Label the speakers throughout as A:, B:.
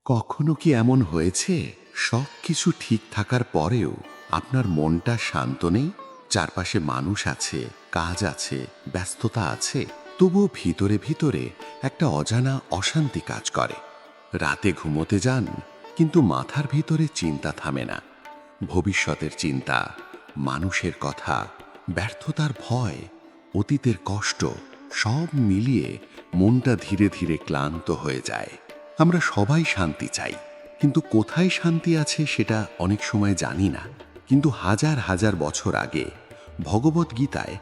A: কখনো কি এমন হয়েছে সব কিছু ঠিক থাকার পরেও আপনার মনটা শান্ত নেই? চারপাশে মানুষ আছে, কাজ আছে, ব্যস্ততা আছে, তবুও ভিতরে ভিতরে একটা অজানা অশান্তি কাজ করে। রাতে ঘুমোতে যান, কিন্তু মাথার ভিতরে চিন্তা থামে না। ভবিষ্যতের চিন্তা, মানুষের কথা, ব্যর্থতার ভয়, অতীতের কষ্ট, সব মিলিয়ে মনটা ধীরে ধীরে ক্লান্ত হয়ে যায়। আমরা সবাই শান্তি চাই, কিন্তু কোথায় শান্তি আছে সেটা অনেক সময় জানি না। কিন্তু হাজার হাজার বছর আগে ভগবদ্গীতায়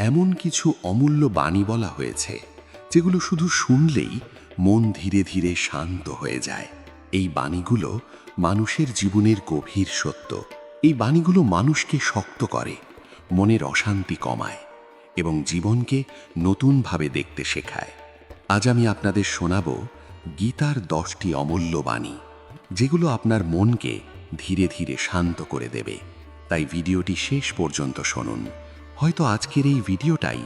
A: এমন কিছু অমূল্য বাণী বলা হয়েছে, যেগুলো শুধু শুনলেই মন ধীরে ধীরে শান্ত হয়ে যায়। এই বাণীগুলো মানুষের জীবনের গভীর সত্য। এই বাণীগুলো মানুষকে শক্ত করে, মনের অশান্তি কমায় এবং জীবনকে নতুনভাবে দেখতে শেখায়। আজ আমি আপনাদের শোনাব গীতার 10টি অমূল্য বাণী, যেগুলো আপনার মনকে ধীরে ধীরে শান্ত করে দেবে। তাই ভিডিওটি শেষ পর্যন্ত শুনুন। হয়তো আজকের এই ভিডিওটাই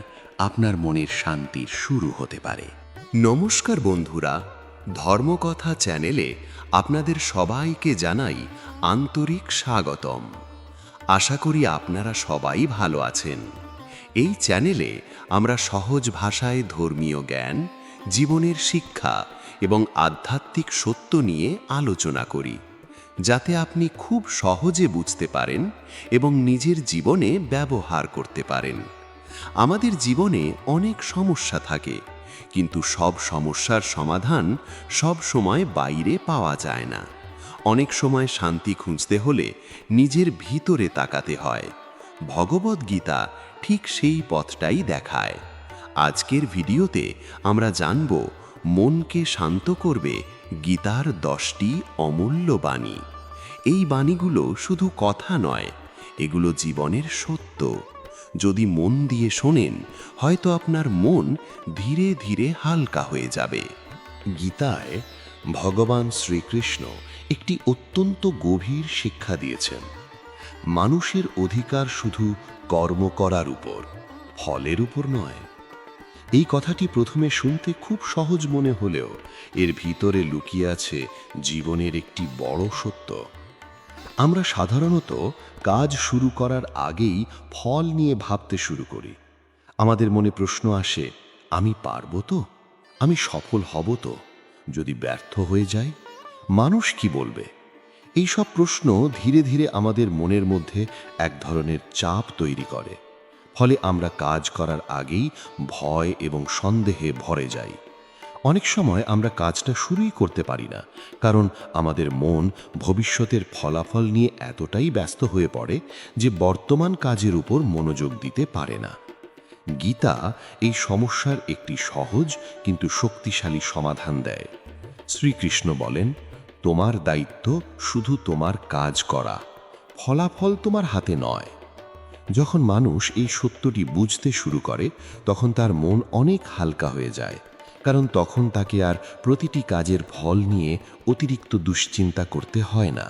A: আপনার মনের শান্তির শুরু হতে পারে।
B: নমস্কার বন্ধুরা, ধর্মকথা চ্যানেলে আপনাদের সবাইকে জানাই আন্তরিক স্বাগতম। আশা করি আপনারা সবাই ভালো আছেন। এই চ্যানেলে আমরা সহজ ভাষায় ধর্মীয় জ্ঞান, জীবনের শিক্ষা এবং আধ্যাত্মিক সত্য নিয়ে আলোচনা করি, যাতে আপনি খুব সহজে বুঝতে পারেন এবং নিজের জীবনে ব্যবহার করতে পারেন। আমাদের জীবনে অনেক সমস্যা থাকে, কিন্তু সব সমস্যার সমাধান সব সময় বাইরে পাওয়া যায় না। অনেক সময় শান্তি খুঁজতে হলে নিজের ভিতরে তাকাতে হয়। ভগবদ্গীতা ঠিক সেই পথটাই দেখায়। আজকের ভিডিওতে আমরা জানব মনকে শান্ত করবে গীতার 10টি অমূল্য বাণী। এই বাণীগুলো শুধু কথা নয়, এগুলো জীবনের সত্য। যদি মন দিয়ে শোনেন, হয়তো আপনার মন ধীরে ধীরে হালকা হয়ে যাবে।
C: গীতায় ভগবান শ্রীকৃষ্ণ একটি অত্যন্ত গভীর শিক্ষা দিয়েছেন। মানুষের অধিকার শুধু কর্ম করার উপর, ফলের উপর নয়। এই কথাটি প্রথমে শুনতে খুব সহজ মনে হলেও এর ভিতরে লুকিয়ে আছে জীবনের একটি বড় সত্য। আমরা সাধারণত কাজ শুরু করার আগেই ফল নিয়ে ভাবতে শুরু করি। আমাদের মনে প্রশ্ন আসে, আমি পারবো তো? আমি সফল হব তো? যদি ব্যর্থ হয়ে যাই, মানুষ কি বলবে? এই সব প্রশ্ন ধীরে ধীরে আমাদের মনের মধ্যে এক ধরনের চাপ তৈরি করে। ফলে আমরা কাজ করার আগেই ভয় এবং সন্দেহে ভরে যাই। অনেক সময় আমরা কাজটা শুরুই করতে পারি না, কারণ আমাদের মন ভবিষ্যতের ফলাফল নিয়ে এতটাই ব্যস্ত হয়ে পড়ে যে বর্তমান কাজের উপর মনোযোগ দিতে পারে না। গীতা এই সমস্যার একটি সহজ কিন্তু শক্তিশালী সমাধান দেয়। শ্রীকৃষ্ণ বলেন, তোমার দায়িত্ব শুধু তোমার কাজ করা, ফলাফল তোমার হাতে নয়। যখন মানুষ এই সত্যটি বুঝতে শুরু করে, তখন তার মন অনেক হালকা হয়ে যায়, কারণ তখন তাকে আর প্রতিটি কাজের ফল নিয়ে অতিরিক্ত দুশ্চিন্তা করতে হয় না।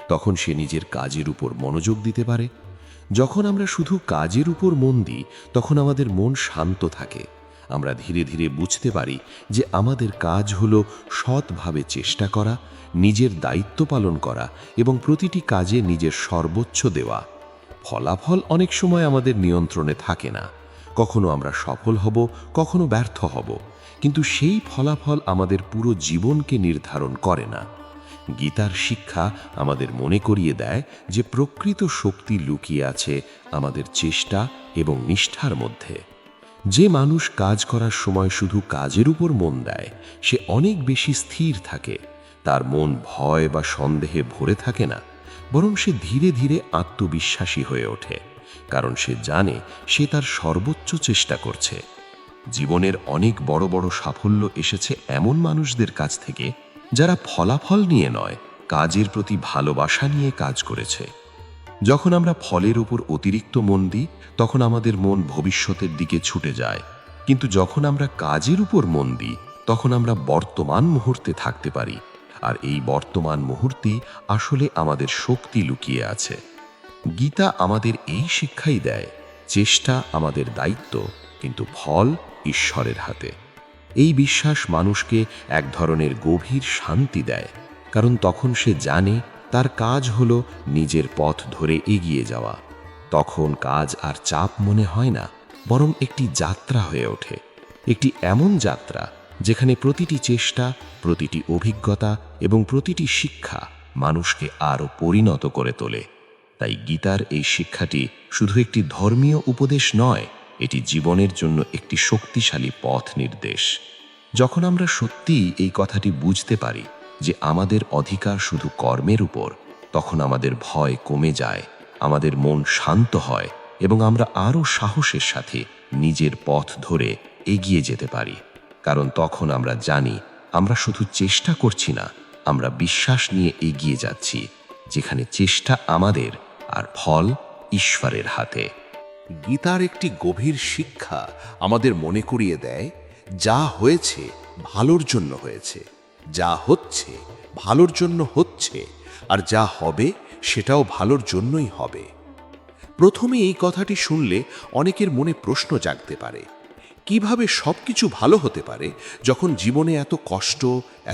C: তখন সে নিজের কাজের উপর মনোযোগ দিতে পারে। যখন আমরা শুধু কাজের উপর মন দিই, তখন আমাদের মন শান্ত থাকে। আমরা ধীরে ধীরে বুঝতে পারি যে আমাদের কাজ হলো সৎভাবে চেষ্টা করা, নিজের দায়িত্ব পালন করা এবং প্রতিটি কাজে নিজের সর্বোচ্চ দেওয়া। ফলাফল অনেক সময় আমাদের নিয়ন্ত্রণে থাকে না। কখনো আমরা সফল হব, কখনো ব্যর্থ হব, কিন্তু সেই ফলাফল আমাদের পুরো জীবনকে নির্ধারণ করে না। গীতার শিক্ষা আমাদের মনে করিয়ে দেয় যে প্রকৃত শক্তি লুকিয়ে আছে আমাদের চেষ্টা এবং নিষ্ঠার মধ্যে। যে মানুষ কাজ করার সময় শুধু কাজের উপর মন দেয়, সে অনেক বেশি স্থির থাকে। তার মন ভয় বা সন্দেহে ভরে থাকে না, বরং সে ধীরে ধীরে আত্মবিশ্বাসী হয়ে ওঠে, কারণ সে জানে সে তার সর্বোচ্চ চেষ্টা করছে। জীবনের অনেক বড় বড় সাফল্য এসেছে এমন মানুষদের কাছ থেকে, যারা ফলাফল নিয়ে নয়, কাজের প্রতি ভালোবাসা নিয়ে কাজ করেছে। যখন আমরা ফলের উপর অতিরিক্ত মন দিই, তখন আমাদের মন ভবিষ্যতের দিকে ছুটে যায়। কিন্তু যখন আমরা কাজের উপর মন দিই, তখন আমরা বর্তমান মুহূর্তে থাকতে পারি। আর এই বর্তমান মুহূর্তেই আসলে আমাদের শক্তি লুকিয়ে আছে। গীতা আমাদের এই শিক্ষাই দেয়, চেষ্টা আমাদের দায়িত্ব, কিন্তু ফল ঈশ্বরের হাতে। এই বিশ্বাস মানুষকে এক ধরনের গভীর শান্তি দেয়, কারণ তখন সে জানে তার কাজ হলো নিজের পথ ধরে এগিয়ে যাওয়া। তখন কাজ আর চাপ মনে হয় না, বরং একটি যাত্রা হয়ে ওঠে, একটি এমন যাত্রা যেখানে প্রতিটি চেষ্টা, প্রতিটি অভিজ্ঞতা এবং প্রতিটি শিক্ষা মানুষকে আরও পরিণত করে তোলে। তাই গীতার এই শিক্ষাটি শুধু একটি ধর্মীয় উপদেশ নয়, এটি জীবনের জন্য একটি শক্তিশালী পথ নির্দেশ। যখন আমরা সত্যিই এই কথাটি বুঝতে পারি যে আমাদের অধিকার শুধু কর্মের উপর, তখন আমাদের ভয় কমে যায়, আমাদের মন শান্ত হয় এবং আমরা আরও সাহসের সাথে নিজের পথ ধরে এগিয়ে যেতে পারি। কারণ তখন আমরা জানি আমরা শুধু চেষ্টা করছি না, আমরা বিশ্বাস নিয়ে এগিয়ে যাচ্ছি, যেখানে চেষ্টা আমাদের আর ফল ঈশ্বরের হাতে।
D: গীতার একটি গভীর শিক্ষা আমাদের মনে করিয়ে দেয়, যা হয়েছে ভালোর জন্য হয়েছে, যা হচ্ছে ভালোর জন্য হচ্ছে, আর যা হবে সেটাও ভালোর জন্যই হবে। প্রথমে এই কথাটি শুনলে অনেকের মনে প্রশ্ন জাগতে পারে, কিভাবে সবকিছু ভালো হতে পারে যখন জীবনে এত কষ্ট,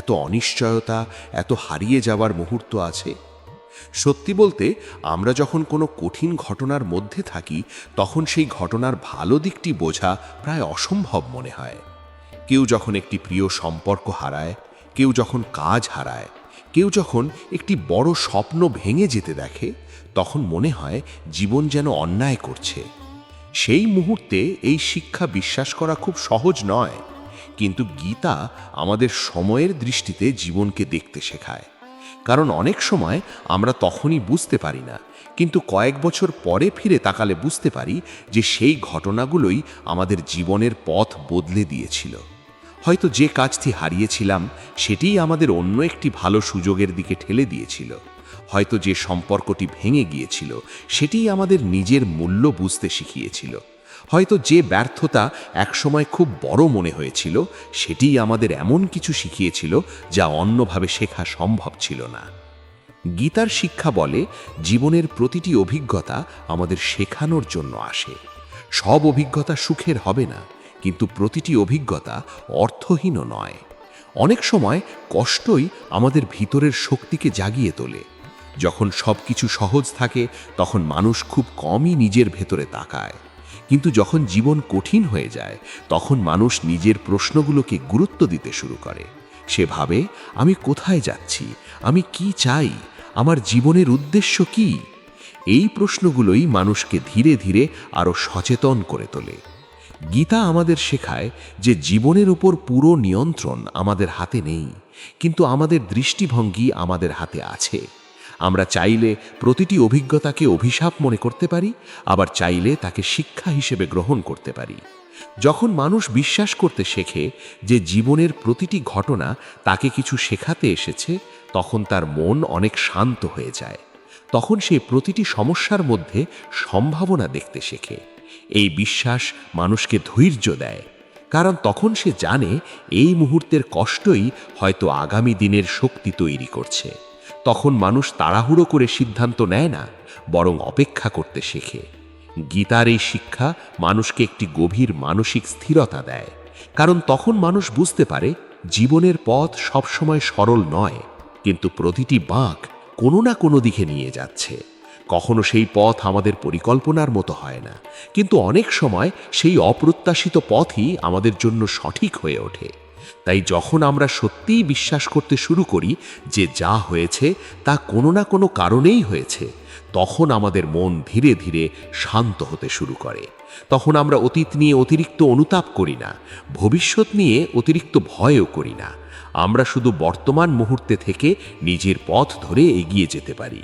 D: এত অনিশ্চয়তা, এত হারিয়ে যাওয়ার মুহূর্ত আছে? সত্যি বলতে, আমরা যখন কোনো কঠিন ঘটনার মধ্যে থাকি, তখন সেই ঘটনার ভালো দিকটি বোঝা প্রায় অসম্ভব মনে হয়। কেউ যখন একটি প্রিয় সম্পর্ক হারায়, কেউ যখন কাজ হারায়, কেউ যখন একটি বড় স্বপ্ন ভেঙে যেতে দেখে, তখন মনে হয় জীবন যেন অন্যায় করছে। সেই মুহূর্তে এই শিক্ষা বিশ্বাস করা খুব সহজ নয়, কিন্তু গীতা আমাদের সময়ের দৃষ্টিতে জীবনকে দেখতে শেখায়। কারণ অনেক সময় আমরা তখনই বুঝতে পারি না, কিন্তু কয়েক বছর পরে ফিরে তাকালে বুঝতে পারি যে সেই ঘটনাগুলোই আমাদের জীবনের পথ বদলে দিয়েছিল। হয়তো যে কাজটি হারিয়েছিলাম সেটিই আমাদের অন্য একটি ভালো সুযোগের দিকে ঠেলে দিয়েছিল। হয়তো যে সম্পর্কটি ভেঙে গিয়েছিল সেটিই আমাদের নিজের মূল্য বুঝতে শিখিয়েছিল। হয়তো যে ব্যর্থতা একসময় খুব বড় মনে হয়েছিল সেটিই আমাদের এমন কিছু শিখিয়েছিল যা অন্যভাবে শেখা সম্ভব ছিল না। গীতার শিক্ষা বলে, জীবনের প্রতিটি অভিজ্ঞতা আমাদের শেখানোর জন্য আসে। সব অভিজ্ঞতা সুখের হবে না, কিন্তু প্রতিটি অভিজ্ঞতা অর্থহীনও নয়। অনেক সময় কষ্টই আমাদের ভিতরের শক্তিকে জাগিয়ে তোলে। যখন সব কিছু সহজ থাকে তখন মানুষ খুব কমই নিজের ভেতরে তাকায়, কিন্তু যখন জীবন কঠিন হয়ে যায় তখন মানুষ নিজের প্রশ্নগুলোকে গুরুত্ব দিতে শুরু করে। সে ভাবে, আমি কোথায় যাচ্ছি, আমি কি চাই, আমার জীবনের উদ্দেশ্য কি? এই প্রশ্নগুলোই মানুষকে ধীরে ধীরে আরও সচেতন করে তোলে। গীতা আমাদের শেখায় যে জীবনের উপর পুরো নিয়ন্ত্রণ আমাদের হাতে নেই, কিন্তু আমাদের দৃষ্টিভঙ্গি আমাদের হাতে আছে। আমরা চাইলে প্রতিটি অভিজ্ঞতাকে অভিশাপ মনে করতে পারি, আবার চাইলে তাকে শিক্ষা হিসেবে গ্রহণ করতে পারি। যখন মানুষ বিশ্বাস করতে শেখে যে জীবনের প্রতিটি ঘটনা তাকে কিছু শেখাতে এসেছে, তখন তার মন অনেক শান্ত হয়ে যায়। তখন সে প্রতিটি সমস্যার মধ্যে সম্ভাবনা দেখতে শেখে। এই বিশ্বাস মানুষকে ধৈর্য দেয়, কারণ তখন সে জানে এই মুহূর্তের কষ্টই হয়তো আগামী দিনের শক্তি তৈরি করছে। তখন মানুষ তাড়াহুড়ো করে সিদ্ধান্ত নেয় না, বরং অপেক্ষা করতে শেখে। গীতার এই শিক্ষা মানুষকে একটি গভীর মানসিক স্থিরতা দেয়, কারণ তখন মানুষ বুঝতে পারে জীবনের পথ সবসময় সরল নয়, কিন্তু প্রতিটি বাঁক কোনো না কোনো দিকে নিয়ে যাচ্ছে। কখনো সেই পথ আমাদের পরিকল্পনার মতো হয় না, কিন্তু অনেক সময় সেই অপ্রত্যাশিত পথই আমাদের জন্য সঠিক হয়ে ওঠে। তাই যখন আমরা সত্যিই বিশ্বাস করতে শুরু করি যে যা হয়েছে তা কোনো না কোনো কারণেই হয়েছে, তখন আমাদের মন ধীরে ধীরে শান্ত হতে শুরু করে। তখন আমরা অতীত নিয়ে অতিরিক্ত অনুতাপ করি না, ভবিষ্যৎ নিয়ে অতিরিক্ত ভয়ও করি না। আমরা শুধু বর্তমান মুহূর্তে থেকে নিজের পথ ধরে এগিয়ে যেতে পারি।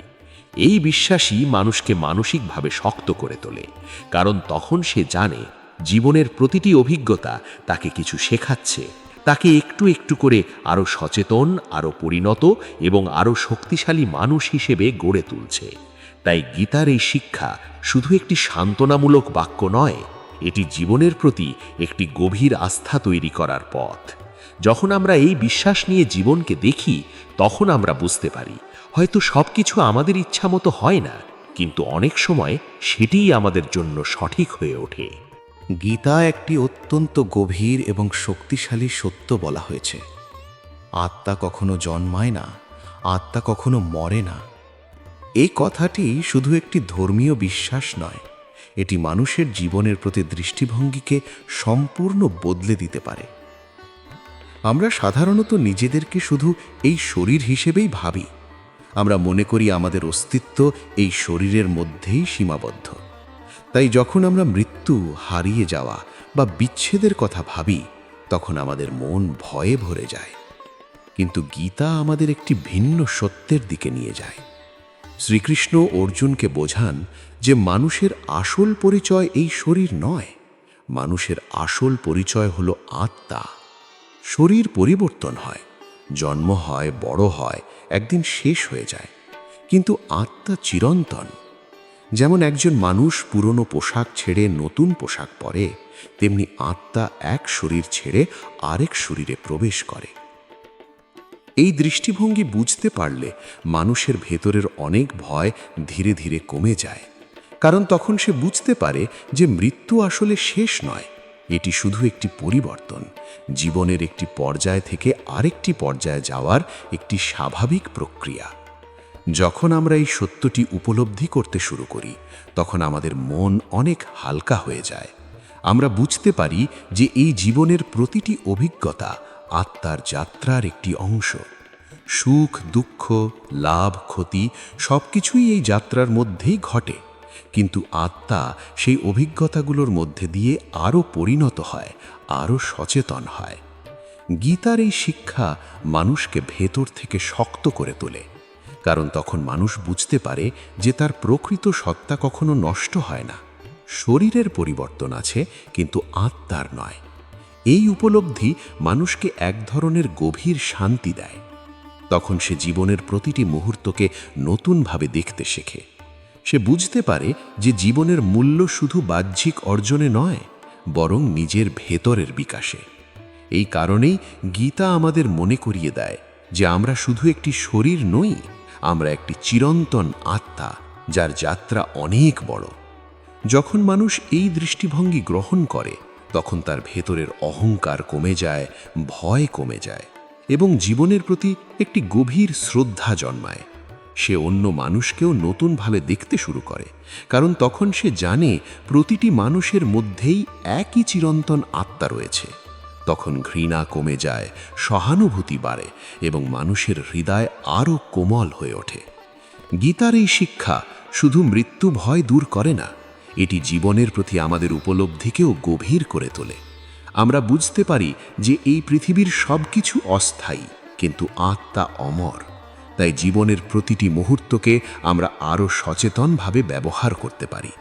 D: এই বিশ্বাসই মানুষকে মানসিকভাবে শক্ত করে তোলে, কারণ তখন সে জানে জীবনের প্রতিটি অভিজ্ঞতা তাকে কিছু শেখাচ্ছে, তাকে একটু একটু করে আরও সচেতন, আরও পরিণত এবং আরও শক্তিশালী মানুষ হিসেবে গড়ে তুলছে। তাই গীতার এই শিক্ষা শুধু একটি সান্ত্বনামূলক বাক্য নয়, এটি জীবনের প্রতি একটি গভীর আস্থা তৈরি করার পথ। যখন আমরা এই বিশ্বাস নিয়ে জীবনকে দেখি, তখন আমরা বুঝতে পারি হয়তো সবকিছু আমাদের ইচ্ছা মতো হয় না, কিন্তু অনেক সময় সেটিই আমাদের জন্য সঠিক হয়ে ওঠে।
E: গীতা একটি অত্যন্ত গভীর এবং শক্তিশালী সত্য বলা হয়েছে। আত্মা কখনো জন্মায় না, আত্মা কখনো মরে না। এই কথাটি শুধু একটি ধর্মীয় বিশ্বাস নয়, এটি মানুষের জীবনের প্রতি দৃষ্টিভঙ্গিকে সম্পূর্ণ বদলে দিতে পারে। আমরা সাধারণত নিজেদেরকে শুধু এই শরীর হিসেবেই ভাবি। আমরা মনে করি আমাদের অস্তিত্ব এই শরীরের মধ্যেই সীমাবদ্ধ। তাই যখন আমরা মৃত্যু, হারিয়ে যাওয়া বা বিচ্ছেদের কথা ভাবি, তখন আমাদের মন ভয়ে ভরে যায়। কিন্তু গীতা আমাদের একটি ভিন্ন সত্যের দিকে নিয়ে যায়। শ্রীকৃষ্ণ অর্জুনকে বোঝান যে মানুষের আসল পরিচয় এই শরীর নয়, মানুষের আসল পরিচয় হলো আত্মা। শরীর পরিবর্তন হয়, জন্ম হয়, বড় হয়, একদিন শেষ হয়ে যায়, কিন্তু আত্মা চিরন্তন। যেমন একজন মানুষ পুরনো পোশাক ছেড়ে নতুন পোশাক পরে, তেমনি আত্মা এক শরীর ছেড়ে আরেক শরীরে প্রবেশ করে। এই দৃষ্টিভঙ্গি বুঝতে পারলে মানুষের ভেতরের অনেক ভয় ধীরে ধীরে কমে যায়, কারণ তখন সে বুঝতে পারে যে মৃত্যু আসলে শেষ নয়, এটি শুধু একটি পরিবর্তন, জীবনের একটি পর্যায় থেকে আরেকটি পর্যায়ে যাওয়ার একটি স্বাভাবিক প্রক্রিয়া। যখন আমরা এই সত্যটি উপলব্ধি করতে শুরু করি, তখন আমাদের মন অনেক হালকা হয়ে যায়। আমরা বুঝতে পারি যে এই জীবনের প্রতিটি অভিজ্ঞতা আত্মার যাত্রার একটি অংশ। সুখ, দুঃখ, লাভ, ক্ষতি সবকিছুই এই যাত্রার মধ্যেই ঘটে, কিন্তু আত্মা সেই অভিজ্ঞতাগুলোর মধ্যে দিয়ে আরও পরিণত হয়, আরও সচেতন হয়। গীতার এই শিক্ষা মানুষকে ভেতর থেকে শক্ত করে তোলে, কারণ তখন মানুষ বুঝতে পারে যে তার প্রকৃত সত্তা কখনো নষ্ট হয় না। শরীরের পরিবর্তন আছে, কিন্তু আত্মার নয়। এই উপলব্ধি মানুষকে এক ধরনের গভীর শান্তি দেয়। তখন সে জীবনের প্রতিটি মুহূর্তকে নতুনভাবে দেখতে শেখে। সে বুঝতে পারে যে জীবনের মূল্য শুধু বাহ্যিক অর্জনে নয়, বরং নিজের ভেতরের বিকাশে। এই কারণেই গীতা আমাদের মনে করিয়ে দেয় যে আমরা শুধু একটি শরীর নই, আমরা একটি চিরন্তন আত্মা, যার যাত্রা অনেক বড়। যখন মানুষ এই দৃষ্টিভঙ্গি গ্রহণ করে, তখন তার ভেতরের অহংকার কমে যায়, ভয় কমে যায় এবং জীবনের প্রতি একটি গভীর শ্রদ্ধা জন্মায়। সে অন্য মানুষকেও নতুনভাবে দেখতে শুরু করে, কারণ তখন সে জানে প্রতিটি মানুষের মধ্যেই একই চিরন্তন আত্মা রয়েছে। তখন ঘৃণা কমে যায়, সহানুভূতি বাড়ে এবং মানুষের হৃদয় আরও কোমল হয়ে ওঠে। গীতার এই শিক্ষা শুধু মৃত্যু ভয় দূর করে না, এটি জীবনের প্রতি আমাদের উপলব্ধিকেও গভীর করে তোলে। আমরা বুঝতে পারি যে এই পৃথিবীর সবকিছু অস্থায়ী, কিন্তু আত্মা অমর। তাই জীবনের প্রতিটি মুহূর্তকে আমরা আরও সচেতনভাবে ব্যবহার করতে পারি।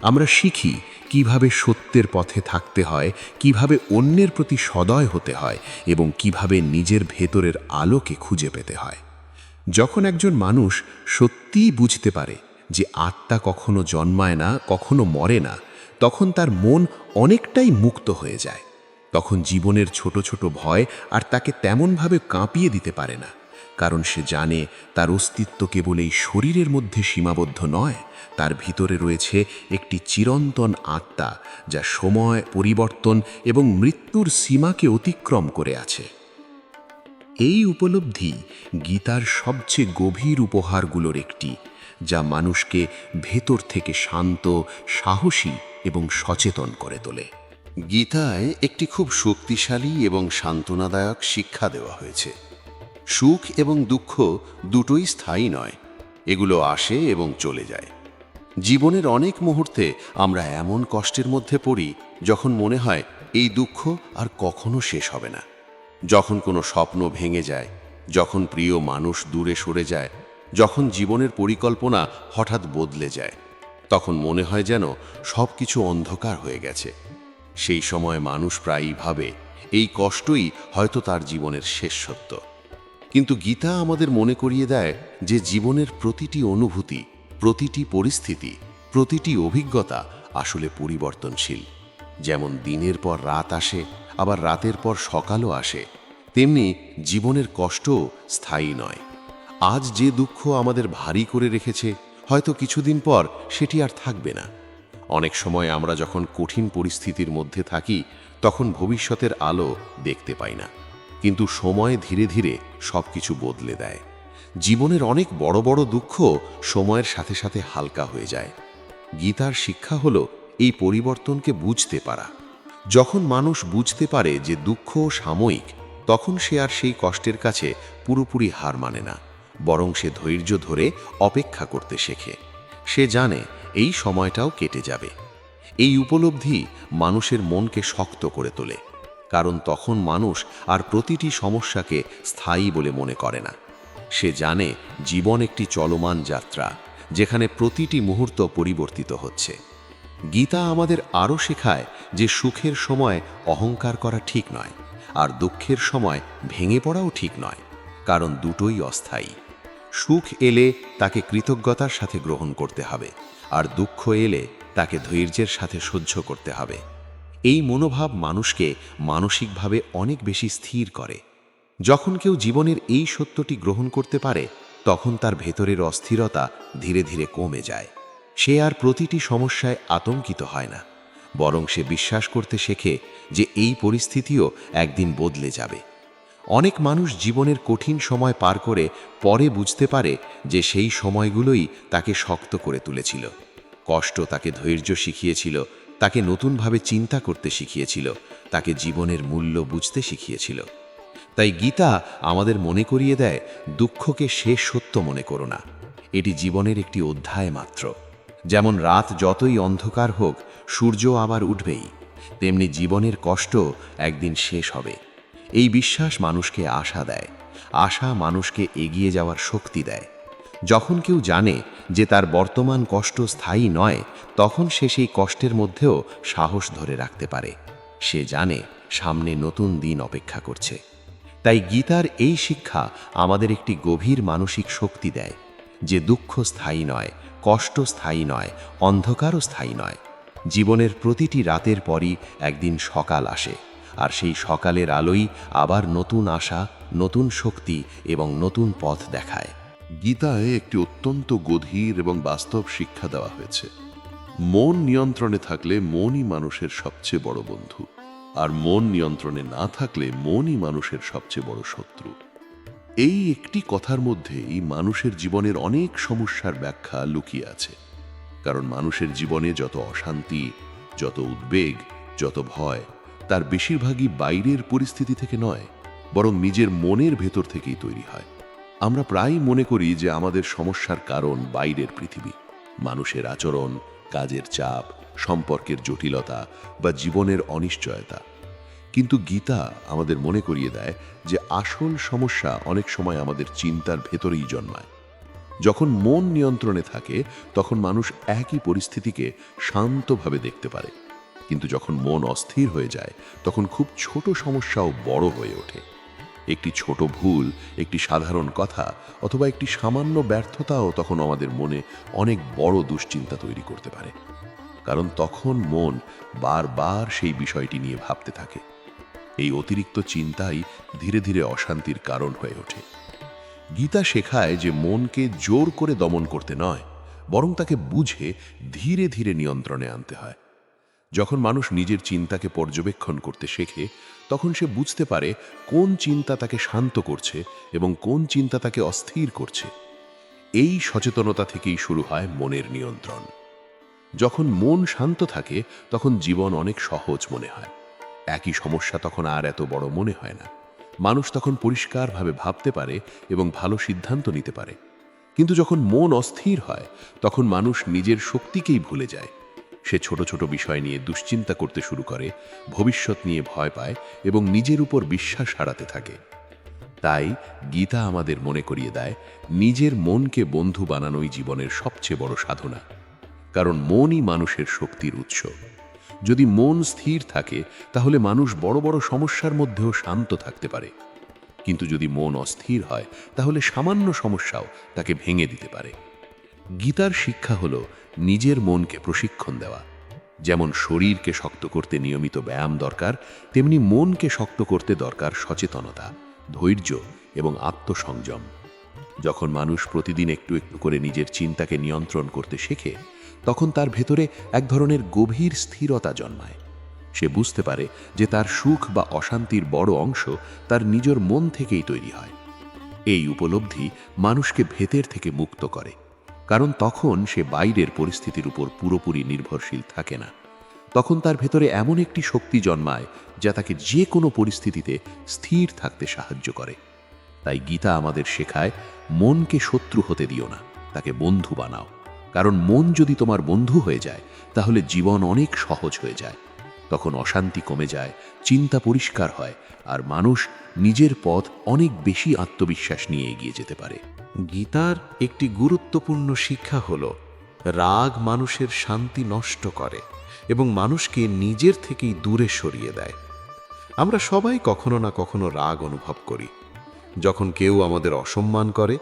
E: আমরা শিখি কিভাবে সত্যের পথে থাকতে হয়, কিভাবে অন্যের প্রতি সদয় হতে হয় এবং কিভাবে নিজের ভেতরের আলোকে খুঁজে পেতে হয়। যখন একজন মানুষ সত্যিই বুঝতে পারে যে আত্মা কখনো জন্মায় না, কখনো মরে না, তখন তার মন অনেকটাই মুক্ত হয়ে যায়। তখন জীবনের ছোট ছোট ভয় আর তাকে তেমনভাবে কাঁপিয়ে দিতে পারে না, কারণ সে জানে তার অস্তিত্ব কেবল এই শরীরের মধ্যে সীমাবদ্ধ নয়, তার ভিতরে রয়েছে একটি চিরন্তন আত্মা, যা সময়, পরিবর্তন এবং মৃত্যুর সীমাকে অতিক্রম করে আছে। এই উপলব্ধি গীতার সবচেয়ে গভীর উপহারগুলোর একটি, যা মানুষকে ভেতর থেকে শান্ত, সাহসী এবং সচেতন করে তোলে।
A: গীতায় একটি খুব শক্তিশালী এবং সান্ত্বনাদায়ক শিক্ষা দেওয়া হয়েছে। সুখ এবং দুঃখ দুটোই স্থায়ী নয়, এগুলো আসে এবং চলে যায়। জীবনের অনেক মুহূর্তে আমরা এমন কষ্টের মধ্যে পড়ি যখন মনে হয় এই দুঃখ আর কখনো শেষ হবে না। যখন কোনো স্বপ্ন ভেঙে যায়, যখন প্রিয় মানুষ দূরে সরে যায়, যখন জীবনের পরিকল্পনা হঠাৎ বদলে যায়, তখন মনে হয় যেন সব কিছু অন্ধকার হয়ে গেছে। সেই সময় মানুষ প্রায়ই ভাবে এই কষ্টই হয়তো তার জীবনের শেষ সত্য। কিন্তু গীতা আমাদের মনে করিয়ে দেয় যে জীবনের প্রতিটি অনুভূতি, প্রতিটি পরিস্থিতি, প্রতিটি অভিজ্ঞতা আসলে পরিবর্তনশীল। যেমন দিনের পর রাত আসে, আবার রাতের পর সকালও আসে, তেমনি জীবনের কষ্টও স্থায়ী নয়। আজ যে দুঃখ আমাদের ভারী করে রেখেছে, হয়তো কিছুদিন পর সেটি আর থাকবে না। অনেক সময় আমরা যখন কঠিন পরিস্থিতির মধ্যে থাকি, তখন ভবিষ্যতের আলো দেখতে পাই না, কিন্তু সময় ধীরে ধীরে সব কিছু বদলে দেয়।
D: জীবনের অনেক বড় বড় দুঃখ সময়ের সাথে সাথে হালকা হয়ে যায়। গীতার শিক্ষা হলো এই পরিবর্তনকে বুঝতে পারা। যখন মানুষ বুঝতে পারে যে দুঃখ সাময়িক, তখন সে আর সেই কষ্টের কাছে পুরোপুরি হার মানে না, বরং সে ধৈর্য ধরে অপেক্ষা করতে শেখে। সে জানে এই সময়টাও কেটে যাবে। এই উপলব্ধি মানুষের মনকে শক্ত করে তোলে, কারণ তখন মানুষ আর প্রতিটি সমস্যাকে স্থায়ী বলে মনে করে না। সে জানে জীবন একটি চলমান যাত্রা, যেখানে প্রতিটি মুহূর্ত পরিবর্তিত হচ্ছে। গীতা আমাদের আরও শেখায় যে সুখের সময় অহংকার করা ঠিক নয়, আর দুঃখের সময় ভেঙে পড়াও ঠিক নয়, কারণ দুটোই অস্থায়ী। সুখ এলে তাকে কৃতজ্ঞতার সাথে গ্রহণ করতে হবে, আর দুঃখ এলে তাকে ধৈর্যের সাথে সহ্য করতে হবে। এই মনোভাব মানুষকে মানসিকভাবে অনেক বেশি স্থির করে। যখন কেউ জীবনের এই সত্যটি গ্রহণ করতে পারে, তখন তার ভেতরের অস্থিরতা ধীরে ধীরে কমে যায়। সে আর প্রতিটি সমস্যায় আতঙ্কিত হয় না, বরং সে বিশ্বাস করতে শেখে যে এই পরিস্থিতিও একদিন বদলে যাবে। অনেক মানুষ জীবনের কঠিন সময় পার করে পরে বুঝতে পারে যে সেই সময়গুলোই তাকে শক্ত করে তুলেছিল। কষ্ট তাকে ধৈর্য শিখিয়েছিল, তাকে নতুনভাবে চিন্তা করতে শিখিয়েছিল, তাকে জীবনের মূল্য বুঝতে শিখিয়েছিল। তাই গীতা আমাদের মনে করিয়ে দেয়, দুঃখকে শেষ সত্য মনে করো না, এটি জীবনের একটি অধ্যায় মাত্র। যেমন রাত যতই অন্ধকার হোক, সূর্য আবার উঠবেই, তেমনি জীবনের কষ্ট একদিন শেষ হবে। এই বিশ্বাস মানুষকে আশা দেয়। আশা মানুষকে এগিয়ে যাওয়ার শক্তি দেয়। যখন কেউ জানে যে তার বর্তমান কষ্ট স্থায়ী নয়, তখন সে সেই কষ্টের মধ্যেও সাহস ধরে রাখতে পারে। সে জানে সামনে নতুন দিন অপেক্ষা করছে। তাই গীতার এই শিক্ষা আমাদের একটি গভীর মানসিক শক্তি দেয় যে দুঃখ স্থায়ী নয়, কষ্ট স্থায়ী নয়, অন্ধকারও স্থায়ী নয়। জীবনের প্রতিটি রাতের পরই একদিন সকাল আসে, আর সেই সকালের আলোই আবার নতুন আশা, নতুন শক্তি এবং নতুন পথ দেখায়।
C: গীতায় একটি অত্যন্ত গভীর এবং বাস্তব শিক্ষা দেওয়া হয়েছে। মন নিয়ন্ত্রণে থাকলে মনই মানুষের সবচেয়ে বড় বন্ধু, আর মন নিয়ন্ত্রণে না থাকলে মনই মানুষের সবচেয়ে বড় শত্রু। এই একটি কথার মধ্যেই মানুষের জীবনের অনেক সমস্যার ব্যাখ্যা লুকিয়ে আছে। কারণ মানুষের জীবনে যত অশান্তি, যত উদ্বেগ, যত ভয়, তার বেশিরভাগই বাইরের পরিস্থিতি থেকে নয়, বরং নিজের মনের ভেতর থেকেই তৈরি হয়। আমরা প্রায়ই মনে করি যে আমাদের সমস্যার কারণ বাইরের পৃথিবী, মানুষের আচরণ, কাজের চাপ, সম্পর্কের জটিলতা বা জীবনের অনিশ্চয়তা। কিন্তু গীতা আমাদের মনে করিয়ে দেয় যে আসল সমস্যা অনেক সময় আমাদের চিন্তার ভেতরেই জন্মায়। যখন মন নিয়ন্ত্রণে থাকে, তখন মানুষ একই পরিস্থিতিকে শান্তভাবে দেখতে পারে। কিন্তু যখন মন অস্থির হয়ে যায়, তখন খুব ছোট সমস্যাও বড় হয়ে ওঠে। একটি ছোট ভুল, একটি সাধারণ কথা অথবা একটি সামান্য ব্যর্থতাও তখন আমাদের মনে অনেক বড় দুশ্চিন্তা তৈরি করতে পারে। কারণ তখন মন বারবার সেই বিষয়টি নিয়ে ভাবতে থাকে। এই অতিরিক্ত চিন্তাই ধীরে ধীরে অশান্তির কারণ হয়ে ওঠে। গীতা শেখায় যে মনকে জোর করে দমন করতে নয়, বরং তাকে বুঝে ধীরে ধীরে নিয়ন্ত্রণে আনতে হয়। যখন মানুষ নিজের চিন্তাকে পর্যবেক্ষণ করতে শেখে, তখন সে বুঝতে পারে কোন চিন্তা তাকে শান্ত করছে এবং কোন চিন্তা তাকে অস্থির করছে। এই সচেতনতা থেকেই শুরু হয় মনের নিয়ন্ত্রণ। যখন মন শান্ত থাকে, তখন জীবন অনেক সহজ মনে হয়। একই সমস্যা তখন আর এত বড় মনে হয় না। মানুষ তখন পরিষ্কারভাবে ভাবতে পারে এবং ভালো সিদ্ধান্ত নিতে পারে। কিন্তু যখন মন অস্থির হয়, তখন মানুষ নিজের শক্তিকেই ভুলে যায়। সে ছোট ছোট বিষয় নিয়ে দুশ্চিন্তা করতে শুরু করে, ভবিষ্যৎ নিয়ে ভয় পায় এবং নিজের উপর বিশ্বাস হারাতে থাকে। তাই গীতা আমাদের মনে করিয়ে দেয়, নিজের মনকে বন্ধু বানানোই জীবনের সবচেয়ে বড় সাধনা। কারণ মনই মানুষের শক্তির উৎস। যদি মন স্থির থাকে, তাহলে মানুষ বড় বড় সমস্যার মধ্যেও শান্ত থাকতে পারে। কিন্তু যদি মন অস্থির হয়, তাহলে সামান্য সমস্যাও তাকে ভেঙে দিতে পারে। গীতার শিক্ষা হলো নিজের মনকে প্রশিক্ষণ দেওয়া। যেমন শরীরকে শক্ত করতে নিয়মিত ব্যায়াম দরকার, তেমনি মনকে শক্ত করতে দরকার সচেতনতা, ধৈর্য এবং আত্মসংযম। যখন মানুষ প্রতিদিন একটু একটু করে নিজের চিন্তাকে নিয়ন্ত্রণ করতে শেখে, তখন তার ভেতরে এক ধরনের গভীর স্থিরতা জন্মায়। সে বুঝতে পারে যে তার সুখ বা অশান্তির বড় অংশ তার নিজের মন থেকেই তৈরি হয়।
D: এই উপলব্ধি মানুষকে ভেতর থেকে মুক্ত করে, কারণ তখন সে বাইরের পরিস্থিতির উপর পুরোপুরি নির্ভরশীল থাকে না। তখন তার ভেতরে এমন একটি শক্তি জন্মায় যা তাকে যে কোনো পরিস্থিতিতে স্থির থাকতে সাহায্য করে। তাই গীতা আমাদের শেখায়, মনকে শত্রু হতে দিও না, তাকে বন্ধু বানাও। কারণ মন যদি তোমার বন্ধু হয়ে যায়, তাহলে জীবন অনেক সহজ হয়ে যায়। তখন অশান্তি কমে যায়, চিন্তা পরিষ্কার হয়, আর মানুষ নিজের পথ অনেক বেশি আত্মবিশ্বাস নিয়ে এগিয়ে যেতে পারে।
E: গীতার একটি গুরুত্বপূর্ণ শিক্ষা হল, রাগ মানুষের শান্তি নষ্ট করে এবং মানুষকে নিজের থেকেই দূরে সরিয়ে দেয়। আমরা সবাই কখনো না কখনো রাগ অনুভব করি। যখন কেউ আমাদের অসম্মান করে,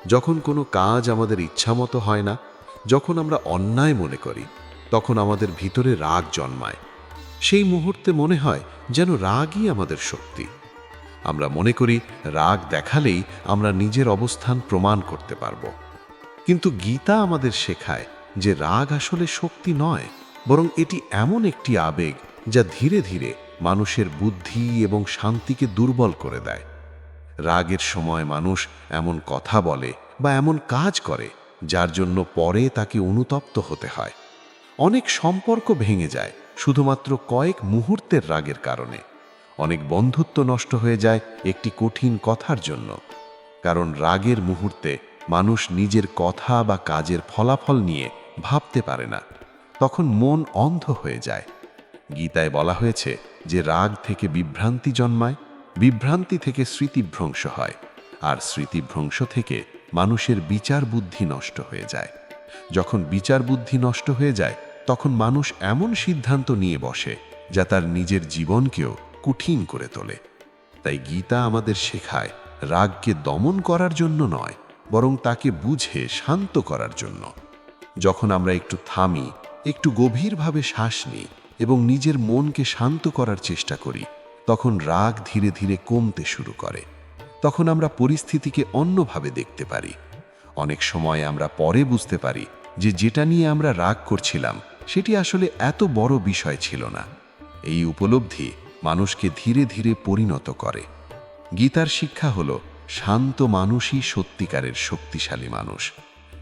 E: যখন কোনো কাজ আমাদের ইচ্ছামতো হয় না, যখন আমরা অন্যায় মনে করি, তখন আমাদের ভিতরে রাগ জন্মায়। সেই মুহূর্তে মনে হয় যেন রাগই আমাদের শক্তি। আমরা মনে করি রাগ দেখালেই আমরা নিজের অবস্থান প্রমাণ করতে পারব। কিন্তু গীতা আমাদের শেখায় যে রাগ আসলে শক্তি নয়, বরং এটি এমন একটি আবেগ যা ধীরে ধীরে মানুষের বুদ্ধি এবং শান্তিকে দুর্বল করে দেয়। রাগের সময় মানুষ এমন কথা বলে বা এমন কাজ করে যার জন্য পরে তাকে অনুতপ্ত হতে হয়। অনেক সম্পর্ক ভেঙে যায় শুধুমাত্র কয়েক মুহূর্তের রাগের কারণে। অনেক বন্ধুত্ব নষ্ট হয়ে যায় একটি কঠিন কথার জন্য। কারণ রাগের মুহূর্তে মানুষ নিজের কথা বা কাজের ফলাফল নিয়ে ভাবতে পারে না, তখন মন অন্ধ হয়ে যায়। গীতায় বলা হয়েছে যে রাগ থেকে বিভ্রান্তি জন্মায়, বিভ্রান্তি থেকে স্মৃতিভ্রংশ হয়, আর স্মৃতিভ্রংশ থেকে মানুষের বিচার বুদ্ধি নষ্ট হয়ে যায়। যখন বিচার বুদ্ধি নষ্ট হয়ে যায়, তখন মানুষ এমন সিদ্ধান্ত নিয়ে বসে যা তার নিজের জীবনকেও কঠিন করে তোলে। তাই গীতা আমাদের শেখায়, রাগকে দমন করার জন্য নয়, বরং তাকে বুঝে শান্ত করার জন্য। যখন আমরা একটু থামি, একটু গভীরভাবে শ্বাস নিই এবং নিজের মনকে শান্ত করার চেষ্টা করি, তখন রাগ ধীরে ধীরে কমতে শুরু করে। তখন আমরা পরিস্থিতিকে অন্যভাবে দেখতে পারি। অনেক সময় আমরা পরে বুঝতে পারি যে যেটা নিয়ে আমরা রাগ করছিলাম সেটি আসলে এত বড় বিষয় ছিল না। এই উপলব্ধি মানুষকে ধীরে ধীরে পরিণত করে। গীতার শিক্ষা হলো, শান্ত মানুষই সত্যিকারের শক্তিশালী মানুষ।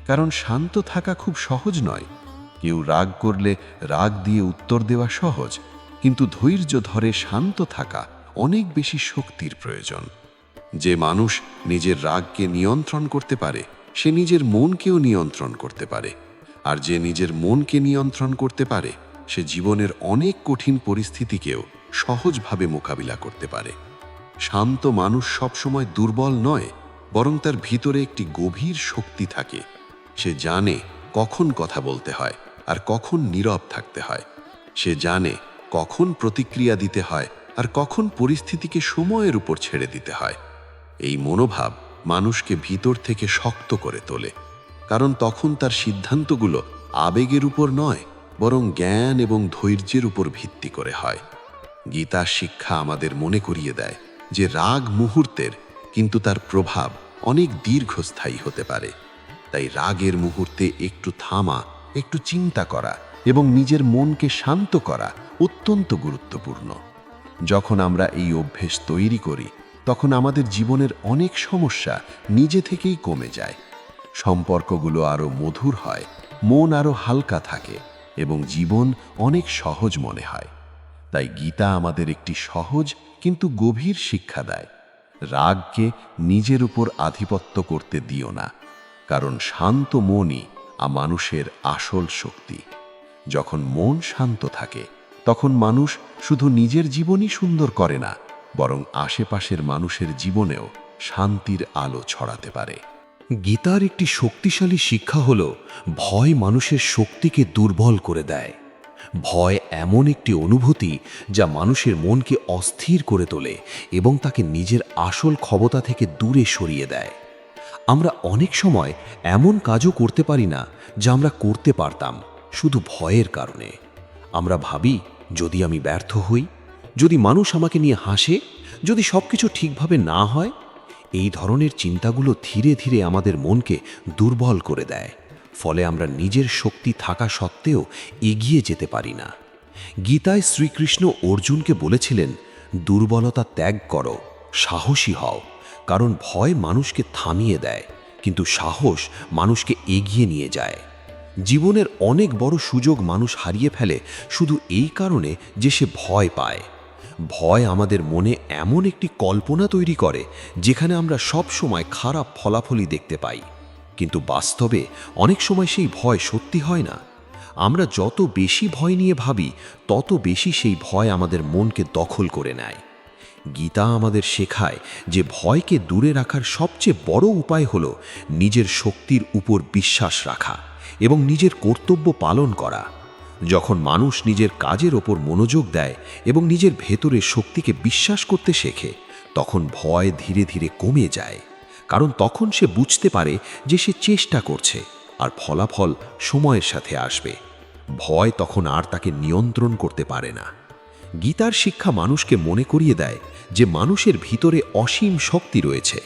E: কারণ শান্ত থাকা খুব সহজ নয়। কেউ রাগ করলে রাগ দিয়ে উত্তর দেওয়া সহজ, কিন্তু ধৈর্য ধরে শান্ত থাকা অনেক বেশি শক্তির প্রয়োজন। যে মানুষ নিজের রাগকে নিয়ন্ত্রণ করতে পারে, সে নিজের মনকেও নিয়ন্ত্রণ করতে পারে। আর যে নিজের মনকে নিয়ন্ত্রণ করতে পারে, সে জীবনের অনেক কঠিন পরিস্থিতিকেও সহজভাবে মোকাবিলা করতে পারে। শান্ত মানুষ সবসময় দুর্বল নয়, বরং তার ভিতরে একটি গভীর শক্তি থাকে। সে জানে কখন কথা বলতে হয় আর কখন নীরব থাকতে হয়। সে জানে কখন প্রতিক্রিয়া দিতে হয় আর কখন পরিস্থিতিকে সময়ের উপর ছেড়ে দিতে হয়। এই মনোভাব মানুষকে ভিতর থেকে শক্ত করে তোলে, কারণ তখন তার সিদ্ধান্তগুলো আবেগের উপর নয়, বরং জ্ঞান এবং ধৈর্যের উপর ভিত্তি করে হয়। গীতার শিক্ষা আমাদের মনে করিয়ে দেয় যে রাগ মুহূর্তের, কিন্তু তার প্রভাব অনেক দীর্ঘস্থায়ী হতে পারে। তাই রাগের মুহূর্তে একটু থামা, একটু চিন্তা করা এবং নিজের মনকে শান্ত করা অত্যন্ত গুরুত্বপূর্ণ। যখন আমরা এই অভ্যেস তৈরি করি, তখন আমাদের জীবনের অনেক সমস্যা নিজে থেকেই কমে যায়। সম্পর্কগুলো আরও মধুর হয়, মন আরও হালকা থাকে এবং জীবন অনেক সহজ মনে হয়। তাই গীতা আমাদের একটি সহজ কিন্তু গভীর শিক্ষা দেয়, রাগকে নিজের উপর আধিপত্য করতে দিও না, কারণ শান্ত মনই মানুষের আসল শক্তি। যখন মন শান্ত থাকে, তখন মানুষ শুধু নিজের জীবনই সুন্দর করে না, বরং আশেপাশের মানুষের জীবনেও শান্তির আলো ছড়াতে পারে।
B: গীতার একটি শক্তিশালী শিক্ষা হল, ভয় মানুষের শক্তিকে দুর্বল করে দেয়। ভয় এমন একটি অনুভূতি যা মানুষের মনকে অস্থির করে তোলে এবং তাকে নিজের আসল ক্ষমতা থেকে দূরে সরিয়ে দেয়। আমরা অনেক সময় এমন কাজও করতে পারি না যা আমরা করতে পারতাম, শুধু ভয়ের কারণে। আমরা ভাবি, যদি আমি ব্যর্থ হই, যদি মানুষ আমাকে নিয়ে হাসে, যদি সবকিছু ঠিকভাবে না হয়। এই ধরনের চিন্তাগুলো ধীরে ধীরে আমাদের মনকে দুর্বল করে দেয়। ফলে আমরা নিজের শক্তি থাকা সত্ত্বেও এগিয়ে যেতে পারি না। গীতায় শ্রীকৃষ্ণ অর্জুনকে বলেছিলেন, দুর্বলতা ত্যাগ করো, সাহসী হও, কারণ ভয় মানুষকে থামিয়ে দেয়, কিন্তু সাহস মানুষকে এগিয়ে নিয়ে যায়। জীবনের অনেক বড় সুযোগ মানুষ হারিয়ে ফেলে শুধু এই কারণে যে সে ভয় পায়। ভয় আমাদের মনে এমন একটি কল্পনা তৈরি করে যেখানে আমরা সব সময় খারাপ ফলাফলই দেখতে পাই, কিন্তু বাস্তবে অনেক সময় সেই ভয় সত্যি হয় না। আমরা যত বেশি ভয় নিয়ে ভাবি, তত বেশি সেই ভয় আমাদের মনকে দখল করে নেয়। গীতা আমাদের শেখায় যে ভয়কে দূরে রাখার সবচেয়ে বড় উপায় হল নিজের শক্তির উপর বিশ্বাস রাখা এবং নিজের কর্তব্য পালন করা। যখন মানুষ নিজের কাজের ওপর মনোযোগ দেয় এবং নিজের ভেতরের শক্তিকে বিশ্বাস করতে শেখে, তখন ভয় ধীরে ধীরে কমে যায়, কারণ তখন সে বুঝতে পারে যে সে চেষ্টা করছে আর ফলাফল সময়ের সাথে আসবে। ভয় তখন আর তাকে নিয়ন্ত্রণ করতে পারে না। গীতার শিক্ষা মানুষকে মনে করিয়ে দেয় যে মানুষের ভিতরে অসীম শক্তি রয়েছে,